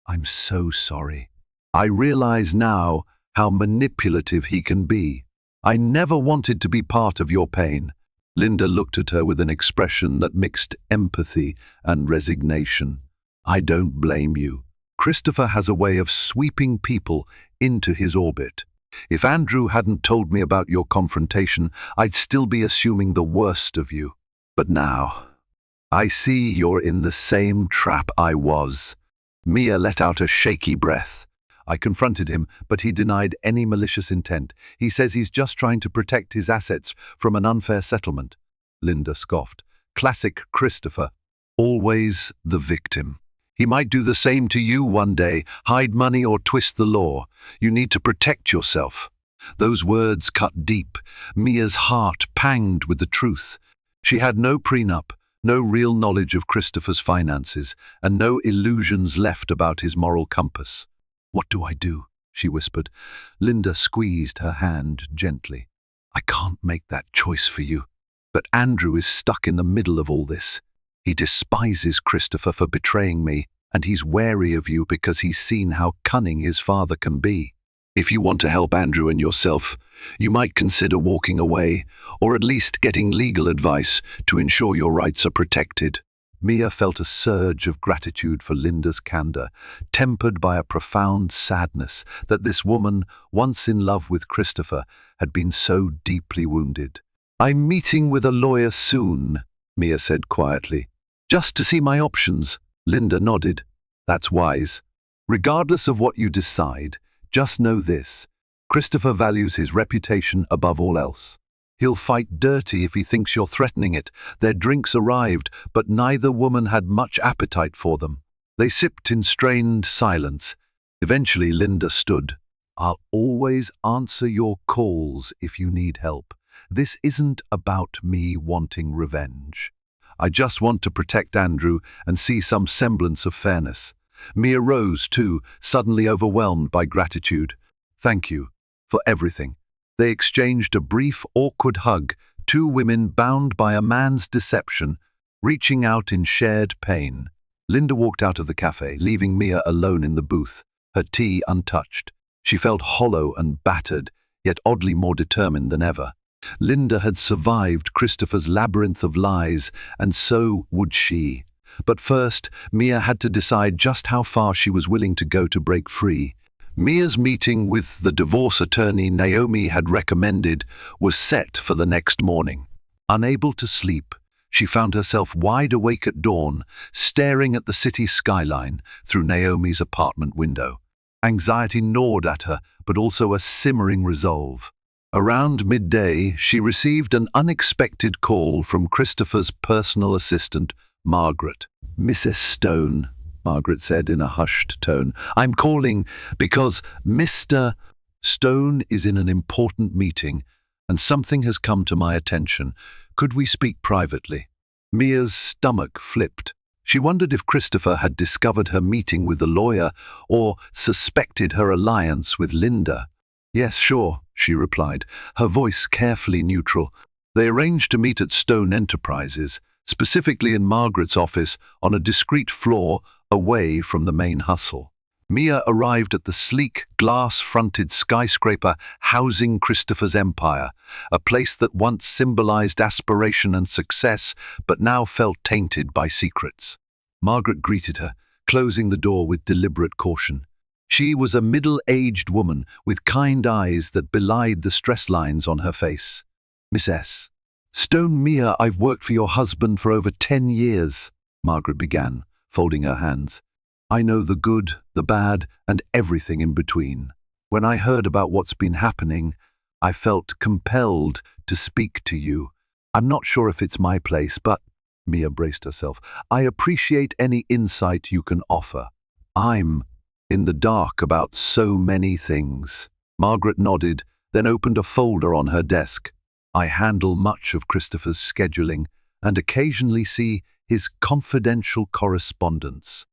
I'm so sorry. I realize now how manipulative he can be. I never wanted to be part of your pain. Linda looked at her with an expression that mixed empathy and resignation. I don't blame you. Christopher has a way of sweeping people into his orbit. If Andrew hadn't told me about your confrontation, I'd still be assuming the worst of you. But now, I see you're in the same trap I was. Mia let out a shaky breath. I confronted him, but he denied any malicious intent. He says he's just trying to protect his assets from an unfair settlement. Linda scoffed. Classic Christopher. Always the victim. He might do the same to you one day, hide money or twist the law. You need to protect yourself. Those words cut deep. Mia's heart panged with the truth. She had no prenup, no real knowledge of Christopher's finances, and no illusions left about his moral compass. What do I do? She whispered. Linda squeezed her hand gently. I can't make that choice for you. But Andrew is stuck in the middle of all this. He despises Christopher for betraying me, and he's wary of you because he's seen how cunning his father can be. If you want to help Andrew and yourself, you might consider walking away, or at least getting legal advice to ensure your rights are protected. Mia felt a surge of gratitude for Linda's candor, tempered by a profound sadness that this woman, once in love with Christopher, had been so deeply wounded. I'm meeting with a lawyer soon, Mia said quietly. Just to see my options. Linda nodded. That's wise. Regardless of what you decide, just know this. Christopher values his reputation above all else. He'll fight dirty if he thinks you're threatening it. Their drinks arrived, but neither woman had much appetite for them. They sipped in strained silence. Eventually Linda stood. I'll always answer your calls if you need help. This isn't about me wanting revenge. I just want to protect Andrew and see some semblance of fairness. Mia rose too, suddenly overwhelmed by gratitude. Thank you for everything. They exchanged a brief, awkward hug, two women bound by a man's deception, reaching out in shared pain. Linda walked out of the cafe, leaving Mia alone in the booth, her tea untouched. She felt hollow and battered, yet oddly more determined than ever. Linda had survived Christopher's labyrinth of lies, and so would she. But first, Mia had to decide just how far she was willing to go to break free. Mia's meeting with the divorce attorney Naomi had recommended was set for the next morning. Unable to sleep, she found herself wide awake at dawn, staring at the city skyline through Naomi's apartment window. Anxiety gnawed at her, but also a simmering resolve. Around midday, she received an unexpected call from Christopher's personal assistant, Margaret. "Mrs. Stone," Margaret said in a hushed tone, "I'm calling because Mr. Stone is in an important meeting, and something has come to my attention. Could we speak privately?" Mia's stomach flipped. She wondered if Christopher had discovered her meeting with the lawyer or suspected her alliance with Linda. "Yes, sure," she replied, her voice carefully neutral. They arranged to meet at Stone Enterprises, specifically in Margaret's office on a discreet floor away from the main hustle. Mia arrived at the sleek, glass-fronted skyscraper housing Christopher's empire, a place that once symbolized aspiration and success, but now felt tainted by secrets. Margaret greeted her, closing the door with deliberate caution. She was a middle-aged woman with kind eyes that belied the stress lines on her face. "Miss S. Stone Mia, I've worked for your husband for over 10 years, Margaret began, folding her hands. "I know the good, the bad, and everything in between. When I heard about what's been happening, I felt compelled to speak to you. I'm not sure if it's my place, but—" Mia braced herself. "I appreciate any insight you can offer. I'm in the dark about so many things." Margaret nodded, then opened a folder on her desk. "I handle much of Christopher's scheduling and occasionally see his confidential correspondence.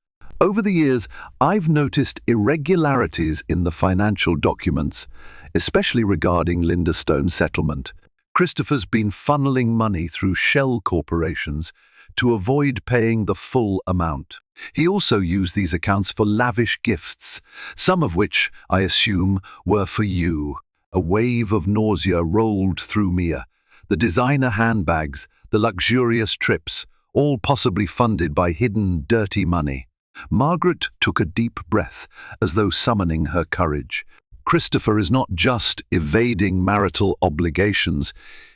Over the years, I've noticed irregularities in the financial documents, especially regarding Linda Stone's settlement. Christopher's been funneling money through shell corporations to avoid paying the full amount. He also used these accounts for lavish gifts, some of which, I assume, were for you." A wave of nausea rolled through Mia. The designer handbags, the luxurious trips, all possibly funded by hidden, dirty money. Margaret took a deep breath, as though summoning her courage. Christopher is not just evading marital obligations,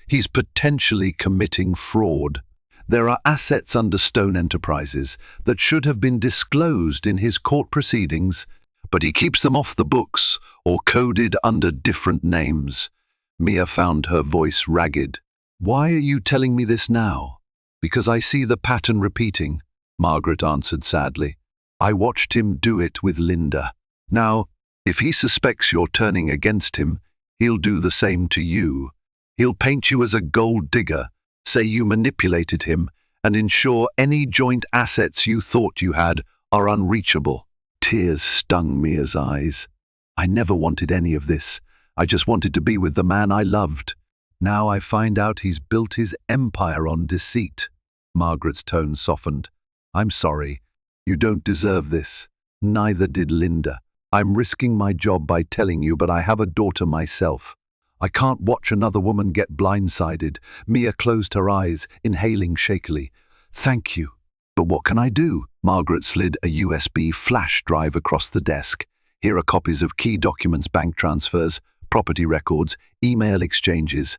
he's potentially committing fraud. There are assets under Stone Enterprises that should have been disclosed in his court proceedings, but he keeps them off the books or coded under different names. Mia found her voice ragged. "Why are you telling me this now?" "Because I see the pattern repeating," Margaret answered sadly. "I watched him do it with Linda. Now, if he suspects you're turning against him, he'll do the same to you. He'll paint you as a gold digger, say you manipulated him, and ensure any joint assets you thought you had are unreachable." Tears stung Mia's eyes. "I never wanted any of this. I just wanted to be with the man I loved. Now I find out he's built his empire on deceit." Margaret's tone softened. "I'm sorry. You don't deserve this. Neither did Linda. I'm risking my job by telling you, but I have a daughter myself. I can't watch another woman get blindsided." Mia closed her eyes, inhaling shakily. "Thank you. But what can I do?" Margaret slid a USB flash drive across the desk. "Here are copies of key documents, bank transfers, property records, email exchanges.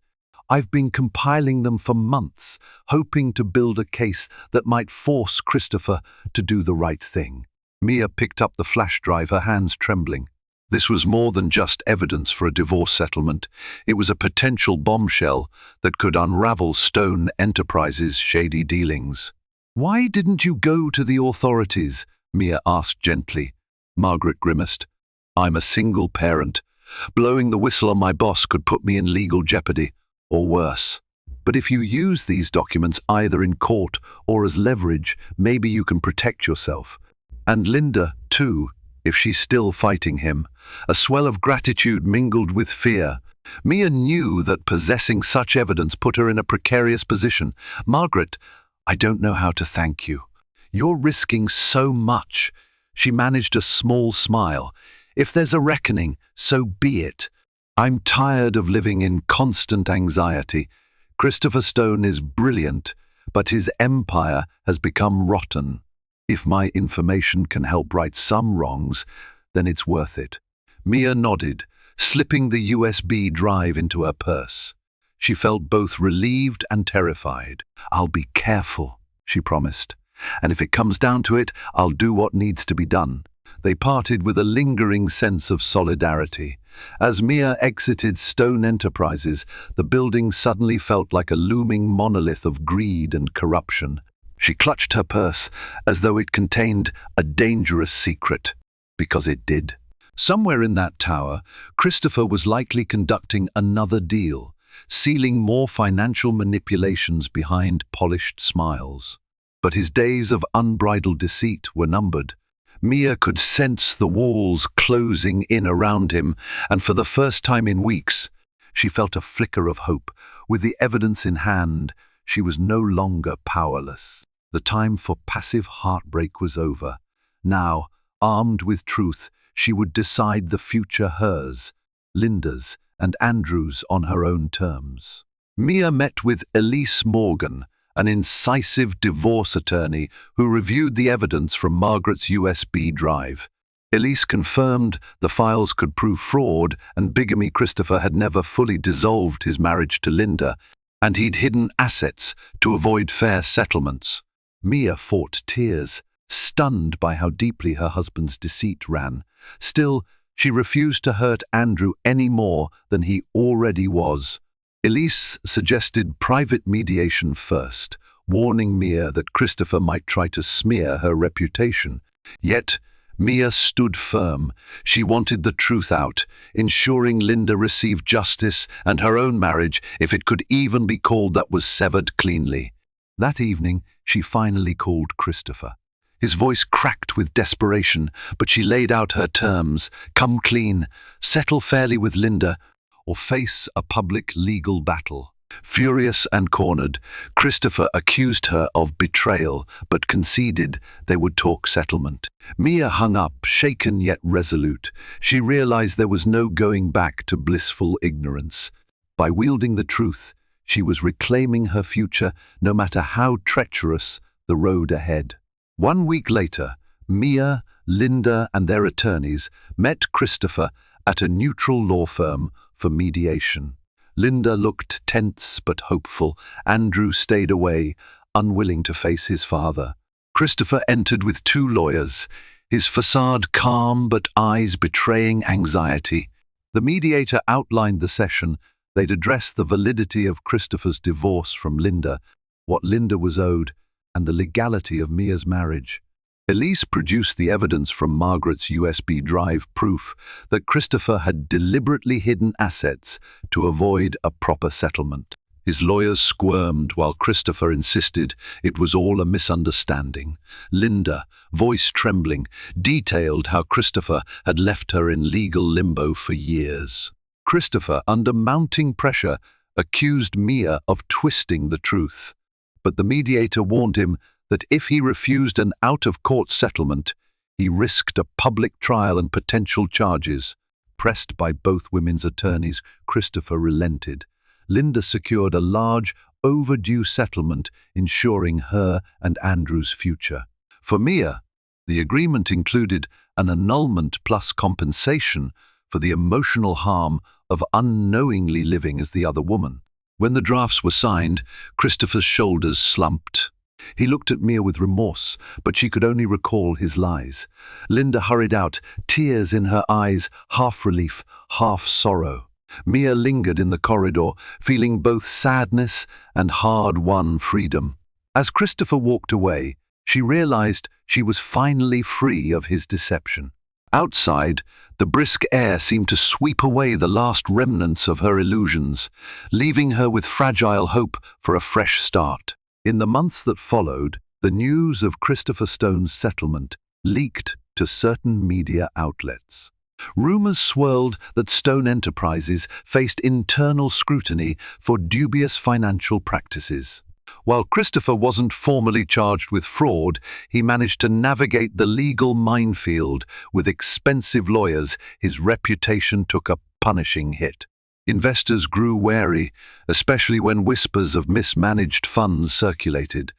I've been compiling them for months, hoping to build a case that might force Christopher to do the right thing." Mia picked up the flash drive, her hands trembling. This was more than just evidence for a divorce settlement. It was a potential bombshell that could unravel Stone Enterprises' shady dealings. "Why didn't you go to the authorities?" Mia asked gently. Margaret grimaced. "I'm a single parent. Blowing the whistle on my boss could put me in legal jeopardy, or worse. But if you use these documents either in court or as leverage, maybe you can protect yourself. And Linda, too, if she's still fighting him." A swell of gratitude mingled with fear. Mia knew that possessing such evidence put her in a precarious position. "Margaret, I don't know how to thank you. You're risking so much." She managed a small smile. "If there's a reckoning, so be it. I'm tired of living in constant anxiety. Christopher Stone is brilliant, but his empire has become rotten. If my information can help right some wrongs, then it's worth it. Mia nodded, slipping the USB drive into her purse. She felt both relieved and terrified. "I'll be careful," she promised. "And if it comes down to it, I'll do what needs to be done." They parted with a lingering sense of solidarity. As Mia exited Stone Enterprises, the building suddenly felt like a looming monolith of greed and corruption. She clutched her purse as though it contained a dangerous secret, because it did. Somewhere in that tower, Christopher was likely conducting another deal, sealing more financial manipulations behind polished smiles. But his days of unbridled deceit were numbered. Mia could sense the walls closing in around him, and for the first time in weeks, she felt a flicker of hope. With the evidence in hand, she was no longer powerless. The time for passive heartbreak was over. Now, armed with truth, she would decide the future hers, Linda's, and Andrew's on her own terms. Mia met with Elise Morgan, an incisive divorce attorney who reviewed the evidence from Margaret's USB drive. Elise confirmed the files could prove fraud and bigamy. Christopher had never fully dissolved his marriage to Linda, and he'd hidden assets to avoid fair settlements. Mia fought tears, stunned by how deeply her husband's deceit ran. Still, she refused to hurt Andrew any more than he already was. Elise suggested private mediation first, warning Mia that Christopher might try to smear her reputation. Yet, Mia stood firm. She wanted the truth out, ensuring Linda received justice and her own marriage, if it could even be called that, was severed cleanly. That evening, she finally called Christopher. His voice cracked with desperation, but she laid out her terms: come clean, settle fairly with Linda, or face a public legal battle. Furious and cornered, Christopher accused her of betrayal, but conceded they would talk settlement. Mia hung up, shaken yet resolute. She realized there was no going back to blissful ignorance. By wielding the truth, she was reclaiming her future, no matter how treacherous the road ahead. 1 week later, Mia, Linda, and their attorneys met Christopher at a neutral law firm for mediation. Linda looked tense but hopeful. Andrew stayed away, unwilling to face his father. Christopher entered with 2 lawyers, his facade calm but eyes betraying anxiety. The mediator outlined the session. They'd address the validity of Christopher's divorce from Linda, what Linda was owed, and the legality of Mia's marriage. Elise produced the evidence from Margaret's USB drive, proof that Christopher had deliberately hidden assets to avoid a proper settlement. His lawyers squirmed while Christopher insisted it was all a misunderstanding. Linda, voice trembling, detailed how Christopher had left her in legal limbo for years. Christopher, under mounting pressure, accused Mia of twisting the truth. But the mediator warned him that if he refused an out-of-court settlement, he risked a public trial and potential charges. Pressed by both women's attorneys, Christopher relented. Linda secured a large, overdue settlement, ensuring her and Andrew's future. For Mia, the agreement included an annulment plus compensation for the emotional harm of unknowingly living as the other woman. When the drafts were signed, Christopher's shoulders slumped. He looked at Mia with remorse, but she could only recall his lies. Linda hurried out, tears in her eyes, half relief, half sorrow. Mia lingered in the corridor, feeling both sadness and hard-won freedom. As Christopher walked away, she realized she was finally free of his deception. Outside, the brisk air seemed to sweep away the last remnants of her illusions, leaving her with fragile hope for a fresh start. In the months that followed, the news of Christopher Stone's settlement leaked to certain media outlets. Rumors swirled that Stone Enterprises faced internal scrutiny for dubious financial practices. While Christopher wasn't formally charged with fraud, he managed to navigate the legal minefield with expensive lawyers. His reputation took a punishing hit. Investors grew wary, especially when whispers of mismanaged funds circulated.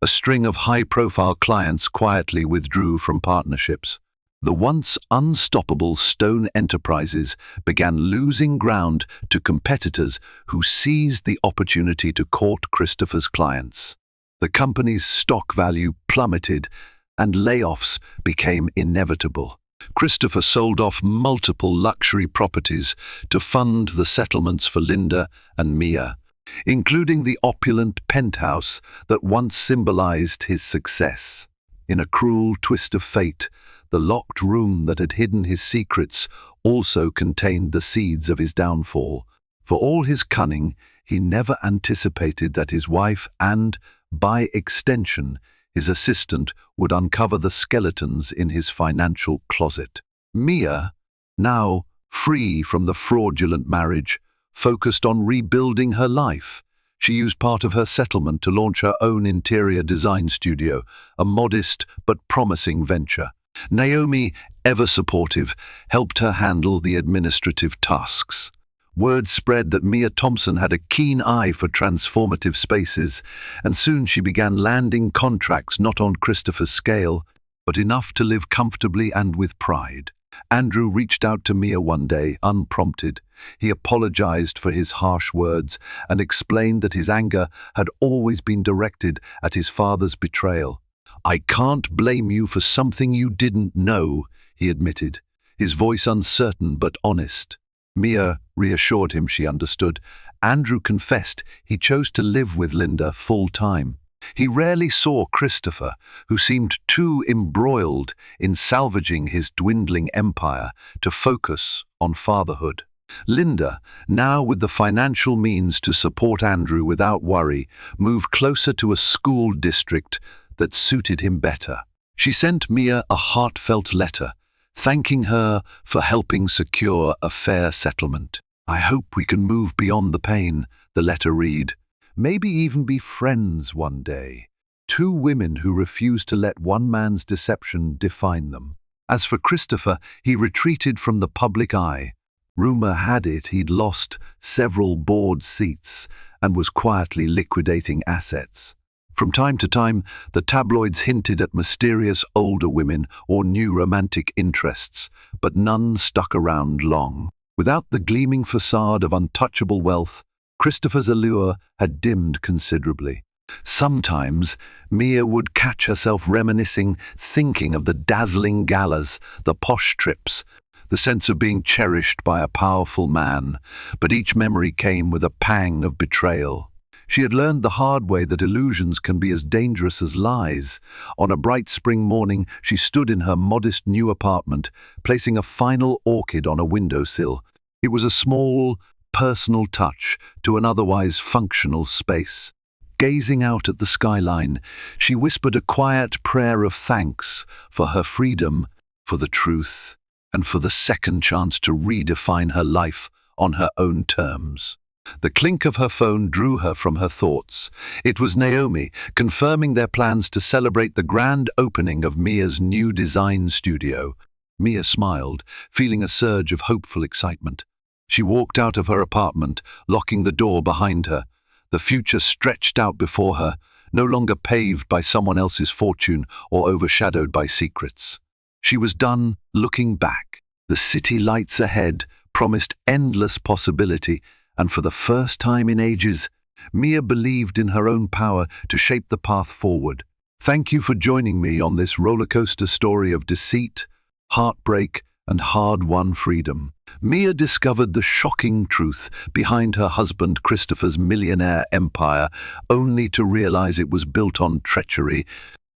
A string of high-profile clients quietly withdrew from partnerships. The once unstoppable Stone enterprises began losing ground to competitors who seized the opportunity to court Christopher's clients. The company's stock value plummeted, and layoffs became inevitable. Christopher sold off multiple luxury properties to fund the settlements for Linda and Mia, including the opulent penthouse that once symbolized his success. In a cruel twist of fate, the locked room that had hidden his secrets also contained the seeds of his downfall. For all his cunning, he never anticipated that his wife and, by extension, his assistant would uncover the skeletons in his financial closet. Mia, now free from the fraudulent marriage, focused on rebuilding her life. She used part of her settlement to launch her own interior design studio, a modest but promising venture. Naomi, ever supportive, helped her handle the administrative tasks. Word spread that Mia Thompson had a keen eye for transformative spaces, and soon she began landing contracts not on Christopher's scale, but enough to live comfortably and with pride. Andrew reached out to Mia one day, unprompted. He apologized for his harsh words and explained that his anger had always been directed at his father's betrayal. "I can't blame you for something you didn't know," he admitted, his voice uncertain but honest. Mia reassured him she understood. Andrew confessed he chose to live with Linda full-time. He rarely saw Christopher, who seemed too embroiled in salvaging his dwindling empire, to focus on fatherhood. Linda, now with the financial means to support Andrew without worry, moved closer to a school district that suited him better. She sent Mia a heartfelt letter, thanking her for helping secure a fair settlement. "I hope we can move beyond the pain," the letter read. "Maybe even be friends one day." Two women who refused to let one man's deception define them. As for Christopher, he retreated from the public eye. Rumor had it he'd lost several board seats and was quietly liquidating assets. From time to time, the tabloids hinted at mysterious older women or new romantic interests, but none stuck around long. Without the gleaming facade of untouchable wealth, Christopher's allure had dimmed considerably. Sometimes, Mia would catch herself reminiscing, thinking of the dazzling galas, the posh trips, the sense of being cherished by a powerful man, but each memory came with a pang of betrayal. She had learned the hard way that illusions can be as dangerous as lies. On a bright spring morning, she stood in her modest new apartment, placing a final orchid on a windowsill. It was a small, personal touch to an otherwise functional space. Gazing out at the skyline, she whispered a quiet prayer of thanks for her freedom, for the truth, and for the second chance to redefine her life on her own terms. The clink of her phone drew her from her thoughts. It was Naomi, confirming their plans to celebrate the grand opening of Mia's new design studio. Mia smiled, feeling a surge of hopeful excitement. She walked out of her apartment, locking the door behind her. The future stretched out before her, no longer paved by someone else's fortune or overshadowed by secrets. She was done looking back. The city lights ahead promised endless possibility, and for the first time in ages, Mia believed in her own power to shape the path forward. Thank you for joining me on this rollercoaster story of deceit, heartbreak, and hard-won freedom. Mia discovered the shocking truth behind her husband Christopher's millionaire empire, only to realize it was built on treachery,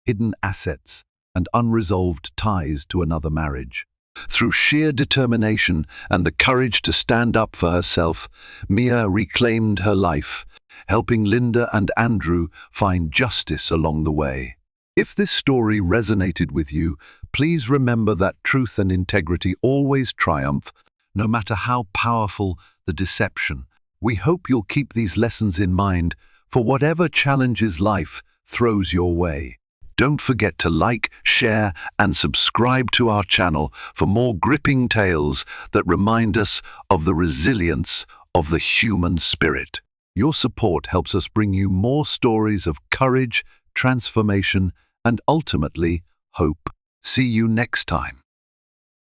hidden assets, and unresolved ties to another marriage. Through sheer determination and the courage to stand up for herself, Mia reclaimed her life, helping Linda and Andrew find justice along the way. If this story resonated with you, please remember that truth and integrity always triumph, no matter how powerful the deception. We hope you'll keep these lessons in mind for whatever challenges life throws your way. Don't forget to like, share, and subscribe to our channel for more gripping tales that remind us of the resilience of the human spirit. Your support helps us bring you more stories of courage, transformation, and ultimately, hope. See you next time.